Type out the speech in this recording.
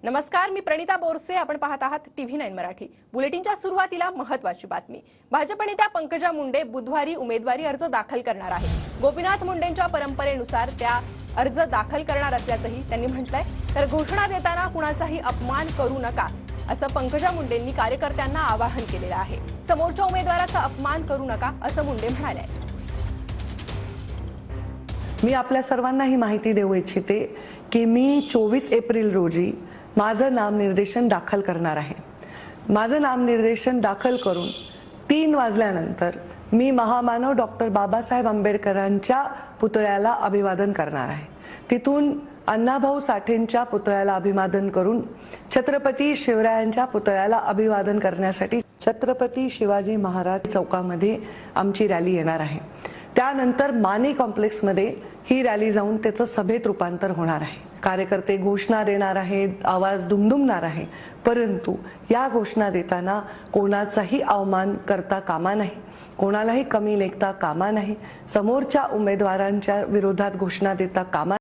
नमस्कार, मी प्रणिता बोरसे. आपण पाहत आहात TV9 मराठी. बुलेटिनच्या सुरुवातीला महत्त्वाची बातमी. भाजप नेत्या पंकजा मुंडे बुधवारी उमेदवारी अर्ज दाखल करणार आहे. गोपीनाथ मुंडेंच्या परंपरेनुसार त्या अर्ज दाखल करणार असल्याचंही त्यांनी म्हटलंय. तर घोषणा देताना कुणाचाही अपमान करू नका असं पंकजा मुंडेंनी कार्यकर्त्यांना आवाहन केलेलं आहे. समोरच्या उमेदवाराचा अपमान करू नका असं मुंडे म्हणाले. मी आपल्या सर्वांना ही माहिती देऊ इच्छिते की मी 24 एप्रिल रोजी माझं नामनिर्देशन दाखल करणार आहे. माझं नामनिर्देशन दाखल करून 3 वाजल्यानंतर मी महामानव डॉक्टर बाबासाहेब आंबेडकरांच्या पुतळ्याला अभिवादन करणार आहे. तिथून अण्णाभाऊ साठेंच्या पुतळ्याला अभिवादन करून छत्रपती शिवरायांच्या पुतळ्याला अभिवादन करण्यासाठी छत्रपती शिवाजी महाराज चौकामध्ये आमची रॅली येणार आहे. त्यानंतर माने कॉम्प्लेक्समध्ये ही रॅली जाऊन त्याचं सभेत रूपांतर होणार आहे. कार्यकर्ते घोषणा देणार आहेत, आवाज दुमदुमणार आहे, परंतु या घोषणा देताना कोणाचाही अवमान करता कामा नाही, कोणालाही कमी लेखता कामा नाही, समोरच्या उमेदवारांच्या विरोधात घोषणा देता कामा